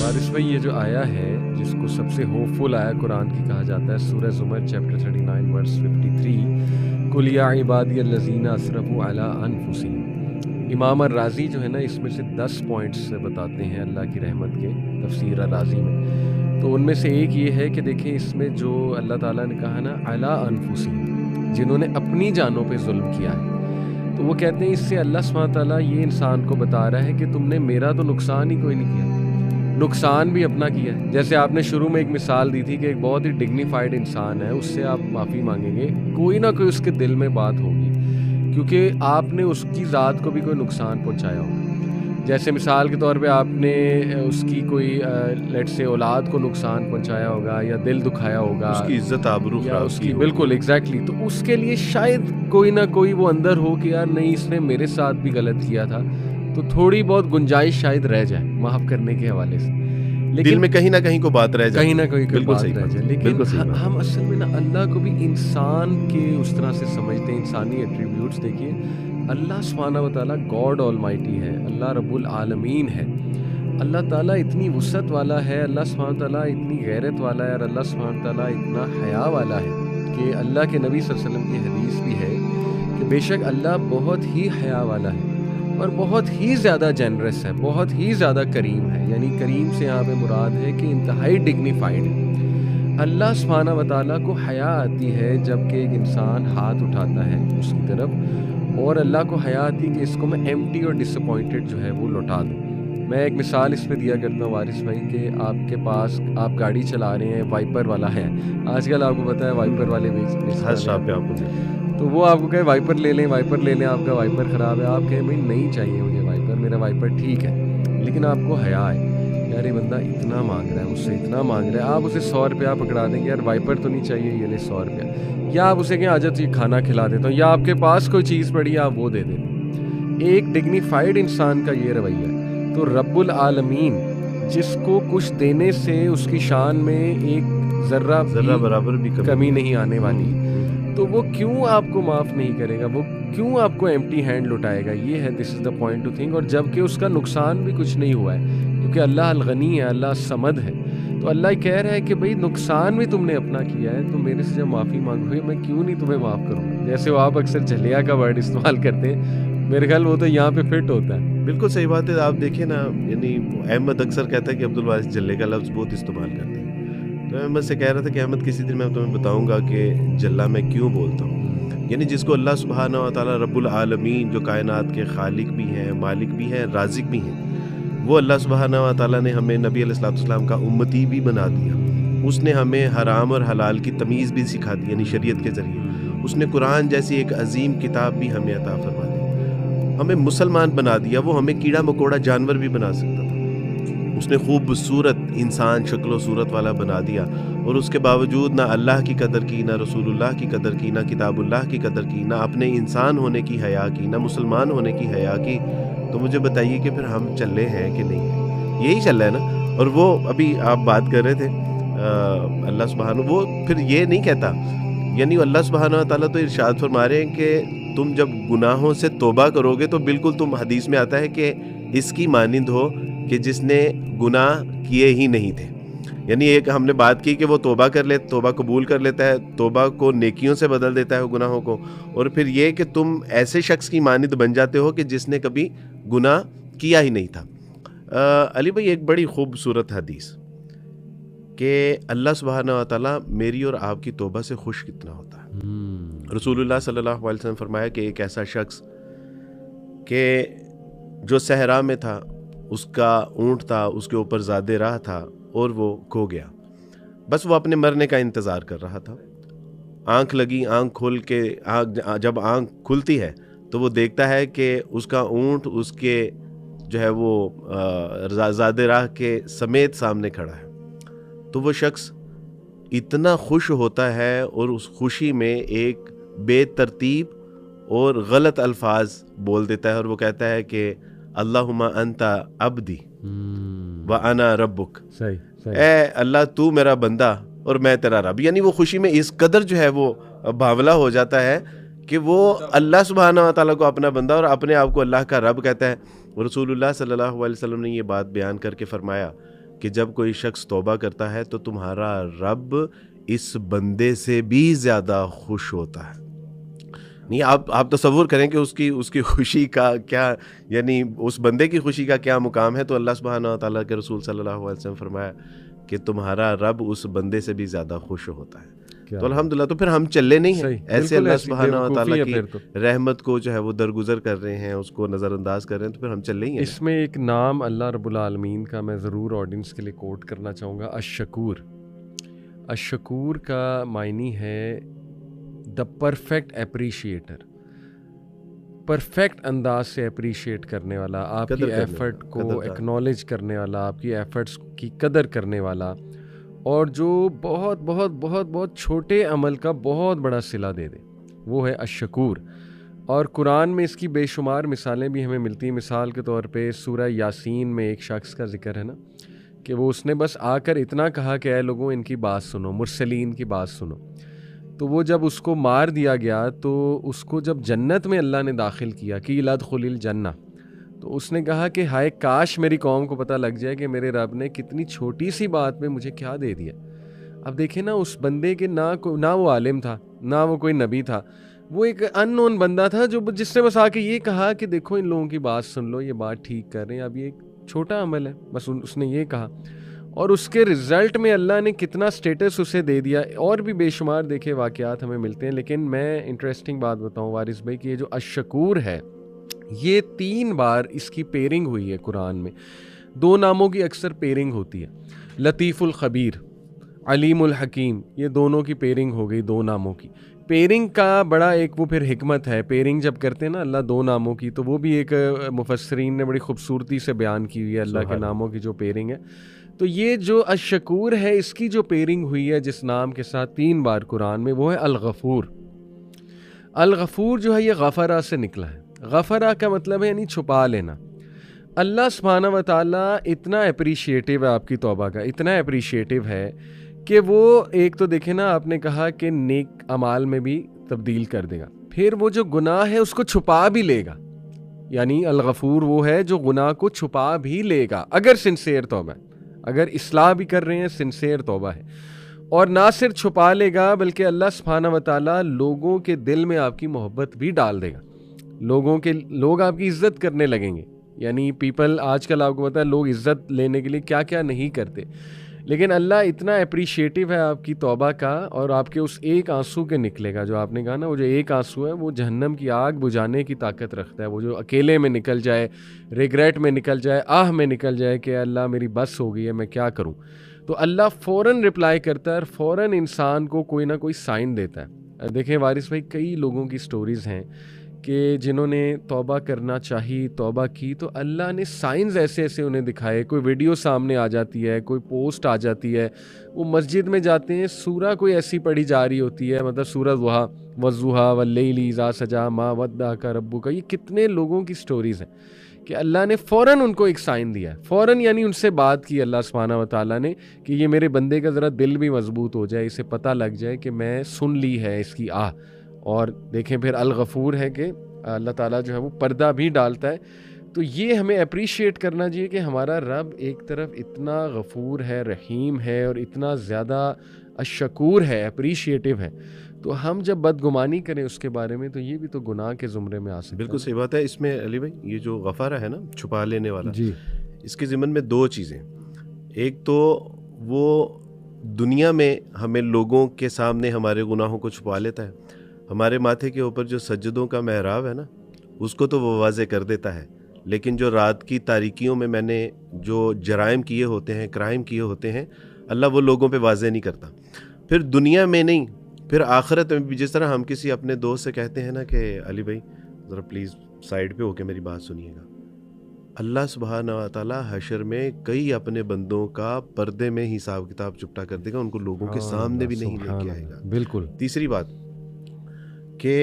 वारिस भाई, ये जो आया है जिसको सबसे होपफुल आया कुरान की कहा जाता है, सूरह ज़ुमर चैप्टर 39 वर्स 53, कुल या इबादियल्लज़ीना असरफ़ू अला अनफुसिहिम। इमाम राज़ी जो है ना, इसमें से 10 पॉइंट्स बताते हैं अल्लाह की रहमत के तफसीर राज़ी में। तो उनमें से एक ये है कि देखें, इसमें जो अल्लाह ताला ने कहा ना अला अनफुसिहिम, जिन्होंने अपनी जानों पे जुल्म किया है, तो वो कहते हैं इससे अल्लाह सुब्हानहू तआला ये इंसान को बता रहा है कि तुमने मेरा तो नुकसान ही कोई नहीं किया, नुकसान भी अपना किया है। जैसे आपने शुरू में एक मिसाल दी थी कि एक बहुत ही डिग्निफाइड इंसान है, उससे आप माफ़ी मांगेंगे, कोई ना कोई उसके दिल में बात होगी, क्योंकि आपने उसकी ज़ात को भी कोई नुकसान पहुंचाया होगा। जैसे मिसाल के तौर पे आपने उसकी कोई लेट्स से औलाद को नुकसान पहुंचाया होगा या दिल दुखाया होगा, उसकी इज्जत आबरू या खराब उसकी की बिल्कुल एग्जैक्टली, तो उसके लिए शायद कोई ना कोई वो अंदर हो कि यार नहीं, इसने मेरे साथ भी गलत किया था, तो थोड़ी बहुत गुंजाइश शायद रह जाए माफ़ करने के हवाले से। दिल लेकिन में कहीं ना कहीं को बात रह जाती कहीं ना कहीं कोई बिल्कुल बात सही रह बात जाए। है, लेकिन बिल्कुल सही बात। हम असल में ना अल्लाह को भी इंसान के उस तरह से समझते हैं, इंसानी एट्रीब्यूट्स। देखिए, अल्लाह सुब्हानहू व तआला गॉड ऑलमाइटी है, अल्लाह रब्बुल आलमीन है, अल्लाह ताला इतनी वुसअत वाला है, अल्लाह सुब्हानहू तआला इतनी गैरत वाला है, और अल्लाह सुब्हानहू तआला इतना हया वाला है कि अल्लाह के नबी सल्लल्लाहु अलैहि वसल्लम की हदीस भी है कि बेशक अल्लाह बहुत ही हया वाला है और बहुत ही ज़्यादा जनरस है, बहुत ही ज़्यादा करीम है। यानी करीम से यहाँ पे मुराद है कि इंतहाई डिग्निफाइड है। अल्लाह सुब्हानहू व तआला को हया आती है जबकि एक इंसान हाथ उठाता है उसकी तरफ, और अल्लाह को हया आती है कि इसको मैं एम्प्टी और डिसअपॉइंटेड जो है वो लौटा दूँ। मैं एक मिसाल इस पे दिया करता हूँ वारिस भाई, कि आपके पास आप गाड़ी चला रहे हैं, वाइपर वाला है, आजकल आपको पता है वाइपर वाले बेचने हर शॉप पे आपको मिलता है। तो वो आपको कहे वाइपर ले लें, वाइपर ले लें, आपका वाइपर ख़राब है, आप कहें भाई नहीं चाहिए मुझे वाइपर, मेरा वाइपर ठीक है, लेकिन आपको हया है यार ये बंदा इतना मांग रहा है, मुझसे इतना मांग रहा है, आप उसे 100 रुपया पकड़ा देंगे, यार वाइपर तो नहीं चाहिए, ये ले 100 रुपया, या आप उसे कहें आजा तुझे खाना खिला देता हूँ, या आपके पास कोई चीज़ पड़ी है आप वो दे दें। एक डिग्निफाइड इंसान का ये रवैया है। तो रब्बुल आलमीन जिसको कुछ देने से उसकी शान में एक ज़र्रा बराबर भी कमी नहीं आने वाली, तो वो क्यों आपको माफ़ नहीं करेगा, वो क्यों आपको एम्प्टी हैंड लुटाएगा? ये है, this is the point two think. और जबकि उसका नुकसान भी कुछ नहीं हुआ है, क्योंकि अल्लाह अल गनी है, अल्लाह समद है, तो अल्लाह कह रहा है कि भाई नुकसान भी तुमने अपना किया है, तो मेरे से जब माफ़ी मांगोगे मैं क्यों नहीं तुम्हें माफ़ करूँगा। जैसे वो आप अक्सर झलिया का वर्ड इस्तेमाल करते हैं, मेरे ख्याल वो तो यहाँ पे फिट होता है। बिल्कुल सही बात है। आप देखिए ना, यानी अहमद अक्सर कहता है कि अब्दुल वारिस जल्ले का लफ्ज़ बहुत इस्तेमाल करते हैं। तो अहमद से कह रहा था कि अहमद किसी दिन मैं तुम्हें बताऊंगा कि जल्ला मैं क्यों बोलता हूँ। यानी जिसको अल्लाह सुब्हानहू व तआला रब्बुल आलमीन, जो कायनात के खालिक भी हैं, मालिक भी हैं, राज़िक भी हैं, वो अल्लाह सुब्हानहू व तआला ने हमें नबी अलैहिस्सलाम का उम्मती भी बना दिया। उसने हमें हराम और हलाल की तमीज़ भी सिखा दी, यानी शरीयत के ज़रिए। उसने कुरान जैसी एक अजीम किताब भी हमें अता फरमा दी, हमें मुसलमान बना दिया। वो हमें कीड़ा मकोड़ा जानवर भी बना सकता था। उसने खूबसूरत इंसान शक्ल सूरत वाला बना दिया, और उसके बावजूद ना अल्लाह की कदर की, ना रसूलुल्लाह की कदर की, ना किताबुल्लाह की कदर की, ना अपने इंसान होने की हया की, ना मुसलमान होने की हया की। तो मुझे बताइए कि फिर हम चले हैं कि नहीं है? यही चल रहा है ना। और वो अभी आप बात कर रहे थे अल्लाह सुब्हानहू, वो फिर ये नहीं कहता, यानी अल्लाह सुब्हानहू व तआला तो इरशाद फरमा रहे हैं कि तुम जब गुनाहों से तौबा करोगे तो बिल्कुल, तुम हदीस में आता है कि इसकी मानिंद हो कि जिसने गुनाह किए ही नहीं थे। यानी एक हमने बात की कि वो तौबा कर ले, तौबा कबूल कर लेता है, तौबा को नेकियों से बदल देता है गुनाहों को, और फिर ये कि तुम ऐसे शख्स की मानिंद बन जाते हो कि जिसने कभी गुनाह किया ही नहीं था। अली भाई, एक बड़ी खूबसूरत हदीस कि अल्लाह सुब्हानहू व तआला मेरी और आपकी तौबा से खुश कितना होता है। रसूलुल्लाह सल्लल्लाहु अलैहि वसल्लम फरमाया कि एक ऐसा शख्स के जो सहरा में था, उसका ऊँट था, उसके ऊपर ज़ादे राह था, और वो खो गया। बस वो अपने मरने का इंतज़ार कर रहा था। आँख लगी, आँख खोल के जब आँख खुलती है तो वो देखता है कि उसका ऊँट उसके जो है वो ज़ादे राह के समेत सामने खड़ा है। तो वो शख्स इतना खुश होता है, और उस खुशी में एक बेतरतीब और गलत अल्फाज बोल देता है, और वो कहता है कि अल्लाहुम्मा अंता अब्दी व अना रब्बुक। सही, सही। ए अल्लाह, तू मेरा बंदा और मैं तेरा रब। यानी वो खुशी में इस कदर जो है वो बावला हो जाता है कि वो अल्लाह सुब्हानहू व तआला को अपना बंदा और अपने आप को अल्लाह का रब कहता है। रसूलुल्लाह सल्लल्लाहु अलैहि वसल्लम ने ये बात बयान करके फरमाया कि जब कोई शख्स तौबा करता है तो तुम्हारा रब इस बंदे से भी ज़्यादा खुश होता है। नहीं, आप तसव्वुर करें कि उसकी खुशी का क्या, यानी उस बंदे की खुशी का क्या मुकाम है। तो अल्लाह सुब्हानहू व तआला के रसूल सल्लल्लाहु अलैहि वसल्लम फरमाया कि तुम्हारा रब उस बंदे से भी ज़्यादा खुश होता है। तो अल्हम्दुलिल्लाह, तो फिर हम चले नहीं हैं ऐसे अल्लाह सुब्हानहू व तआला की रहमत को जो है वो दरगुजर कर रहे हैं, उसको नज़रअंदाज कर रहे हैं, तो फिर हम चले ही हैं। इसमें एक नाम अल्लाह रब्बुल आलमीन का मैं ज़रूर ऑडियंस के लिए कोट करना चाहूँगा, अश-शकूर। अश-शकूर का मायनी है द परफेक्ट एप्रिशिएटर, परफेक्ट अंदाज से अप्रिशिएट करने वाला, आपकी एफर्ट को एक्नॉलेज करने वाला, आपकी एफर्ट्स की कदर करने वाला, और जो बहुत बहुत बहुत बहुत छोटे अमल का बहुत बड़ा सिला दे दे, वो है अश-शकूर। और कुरान में इसकी बेशुमार मिसालें भी हमें मिलती हैं। मिसाल के तौर पे सूरह यासीन में एक शख्स का जिक्र है ना, कि वो उसने बस आकर इतना कहा कि ऐ लोगों इनकी बात सुनो, मुरसलीन की बात सुनो। तो वो जब उसको मार दिया गया तो उसको जब जन्नत में अल्लाह ने दाखिल किया कि लदखुलिल जन्ना, तो उसने कहा कि हाय काश मेरी कौम को पता लग जाए कि मेरे रब ने कितनी छोटी सी बात में मुझे क्या दे दिया। अब देखें ना, उस बंदे के ना वो आलिम था, ना वो कोई नबी था, वो एक अननोन बंदा था जो जिसने बस आके ये कहा कि देखो इन लोगों की बात सुन लो, ये बात ठीक कर रहे हैं, अब ये एक छोटा अमल है, बस उसने ये कहा, और उसके रिज़ल्ट में अल्लाह ने कितना स्टेटस उसे दे दिया। और भी बेशुमार देखे वाक़यात हमें मिलते हैं। लेकिन मैं इंटरेस्टिंग बात बताऊं वारिस भाई कि ये जो अश-शकूर है, ये 3 बार इसकी पेयरिंग हुई है कुरान में। 2 नामों की अक्सर पेयरिंग होती है, लतीफ़ुल ख़बीर, अलीमुल हकीम, ये दोनों की पेयरिंग हो गई 2 नामों की। पेयरिंग का बड़ा एक वो फिर हिकमत है, पेयरिंग जब करते हैं ना अल्लाह 2 नामों की, तो वो भी एक मुफस्सरीन ने बड़ी खूबसूरती से बयान की हुई है अल्लाह के नामों की जो पेयरिंग है। तो ये जो अश-शकूर है, इसकी जो पेयरिंग हुई है जिस नाम के साथ 3 बार कुरान में, वो है अल-गफ़ूर। अल-गफ़ूर जो है ये गफ़रा से निकला है। गफ़रा का मतलब है यानी छुपा लेना। अल्लाह सुब्हानहू व तआला इतना अप्रिशिएटिव है आपकी तौबा का, इतना अप्रिशिएटिव है कि वो एक तो देखे ना, आपने कहा कि नेक अमाल में भी तब्दील कर देगा, फिर वो जो गुनाह है उसको छुपा भी लेगा। यानी अल-गफ़ूर वो है जो गुनाह को छुपा भी लेगा अगर सिंसियर तौबा है, अगर इस्लाह भी कर रहे हैं, सिंसियर तौबा है। और ना सिर्फ छुपा लेगा बल्कि अल्लाह सुब्हानहू व तआला लोगों के दिल में आपकी मोहब्बत भी डाल देगा। लोग आपकी इज्जत करने लगेंगे। यानी पीपल, आजकल आपको पता है लोग इज्जत लेने के लिए क्या क्या नहीं करते, लेकिन अल्लाह इतना अप्रिशिएटिव है आपकी तौबा का, और आपके उस एक आंसू के निकलेगा, जो आपने कहा ना, वो जो एक आंसू है वो जहन्नम की आग बुझाने की ताकत रखता है। वो जो अकेले में निकल जाए, रिग्रेट में निकल जाए, आह में निकल जाए कि अल्लाह मेरी बस हो गई है, मैं क्या करूं, तो अल्लाह फ़ौरन रिप्लाई करता है और फ़ौरन इंसान को कोई ना कोई साइन देता है। देखें वारिस भाई, कई लोगों की स्टोरीज़ हैं कि जिन्होंने तौबा करना चाही, तौबा की, तो अल्लाह ने साइंस ऐसे ऐसे उन्हें दिखाए। कोई वीडियो सामने आ जाती है, कोई पोस्ट आ जाती है, वो मस्जिद में जाते हैं, सूरा कोई ऐसी पढ़ी जा रही होती है, मतलब सूरह दुहा वज़ुहा वल्लैलि इज़ा सजा मा वद्दाका रब्बुका। ये कितने लोगों की स्टोरीज़ हैं कि अल्लाह ने फ़ौरन उनको एक साइन दिया है, फ़ौरन यानी उनसे बात की अल्लाह सुब्हानहू व तआला ने कि ये मेरे बंदे का ज़रा दिल भी मजबूत हो जाए, इसे पता लग जाए कि मैं सुन ली है इसकी आह। और देखें फिर अल-गफ़ूर है कि अल्लाह ताला जो है वो पर्दा भी डालता है। तो ये हमें अप्रिशिएट करना चाहिए कि हमारा रब एक तरफ इतना गफ़ूर है, रहीम है, और इतना ज़्यादा अश-शकूर है, अप्रिशिएटिव है, तो हम जब बदगुमानी करें उसके बारे में, तो ये भी तो गुनाह के ज़ुमरे में आ सकता है। बिल्कुल सही बात है। इसमें अली भाई, ये जो गफ़ारा है ना, छुपा लेने वाला जी, इसके ज़िम्मन में 2 चीज़ें। एक तो वो दुनिया में हमें लोगों के सामने हमारे गुनाहों को छुपा लेता है। हमारे माथे के ऊपर जो सज्जदों का मेहराब है ना, उसको तो वो वाज़े कर देता है, लेकिन जो रात की तारीकियों में मैंने जो जराइम किए होते हैं, क्राइम किए होते हैं, अल्लाह वो लोगों पे वाज़े नहीं करता। फिर दुनिया में नहीं, फिर आखिरत में भी। जिस तरह हम किसी अपने दोस्त से कहते हैं ना कि अली भाई ज़रा प्लीज़ साइड पे होके मेरी बात सुनिएगा, अल्लाह सुब्हानहू व तआला हशर में कई अपने बंदों का पर्दे में हिसाब किताब चुपटा कर देगा, उनको लोगों के सामने भी नहीं लेके आएगा। बिल्कुल। तीसरी बात कि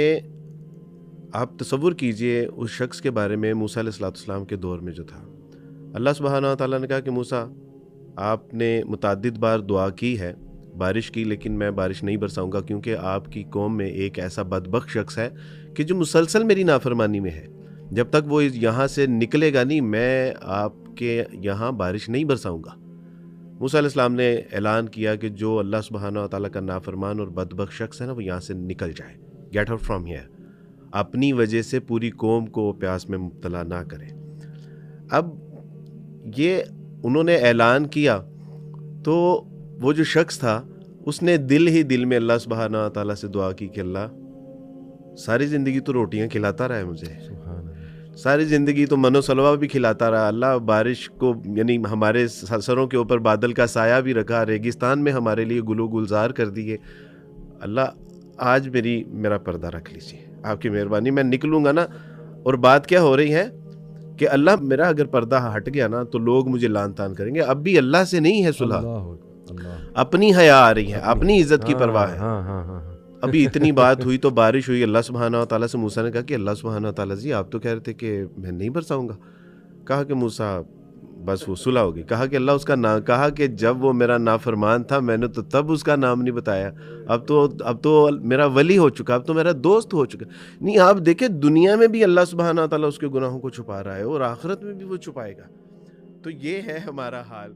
आप तसव्वुर कीजिए उस शख्स के बारे में मूसा अलैहिस्सलाम के दौर में जो था, अल्लाह सुब्हानहू व तआला ने कहा कि मूसा, आपने मुतअद्दिद बार दुआ की है, बारिश की, लेकिन मैं बारिश नहीं बरसाऊंगा क्योंकि आपकी कौम में एक ऐसा बदबख्त शख्स है कि जो मुसलसल मेरी नाफरमानी में है। जब तक वो यहाँ से निकलेगा नहीं, मैं आपके यहाँ बारिश नहीं बरसाऊंगा। मूसा अलैहिस्सलाम ने ऐलान किया कि जो अल्लाह सुब्हानहू व तआला का नाफरमान और बदबख्त शख्स है ना, वो यहाँ से निकल जाए, गेट आउट फ्रॉम हियर, अपनी वजह से पूरी कौम को प्यास में मुब्तला ना करें। अब ये उन्होंने ऐलान किया तो वो जो शख्स था उसने दिल ही दिल में अल्लाह सुब्हानहू व तआला से दुआ की कि अल्लाह सारी ज़िंदगी तो रोटियां खिलाता रहा है मुझे, सारी ज़िंदगी तो मनो सलवा भी खिलाता रहा, अल्लाह बारिश को यानी हमारे सरों के ऊपर बादल का साया भी रखा, रेगिस्तान में हमारे लिए गुलो गुलजार कर दिए, अल्लाह आज मेरा पर्दा रख लीजिए, आपकी मेहरबानी, मैं निकलूँगा ना। और बात क्या हो रही है कि अल्लाह मेरा अगर पर्दा हट गया ना तो लोग मुझे लान तान करेंगे। अब भी अल्लाह से नहीं है सुलह, अपनी हया आ रही है, अपनी इज्जत की परवाह है। अभी इतनी बात हुई तो बारिश हुई, अल्लाह सुब्हानहू व तआला से मूसा ने कहा कि अल्लाह सुब्हानहू व तआला जी आप तो कह रहे थे कि मैं नहीं बरसाऊंगा। कहा कि मूसा बस वो सुलह होगी। कहा कि अल्लाह उसका नाम, कहा कि जब वो मेरा नाफरमान था मैंने तो तब उसका नाम नहीं बताया, अब तो मेरा वली हो चुका, अब तो मेरा दोस्त हो चुका। नहीं, आप देखें दुनिया में भी अल्लाह सुब्हानहू व तआला उसके गुनाहों को छुपा रहा है और आखिरत में भी वो छुपाएगा। तो ये है हमारा हाल।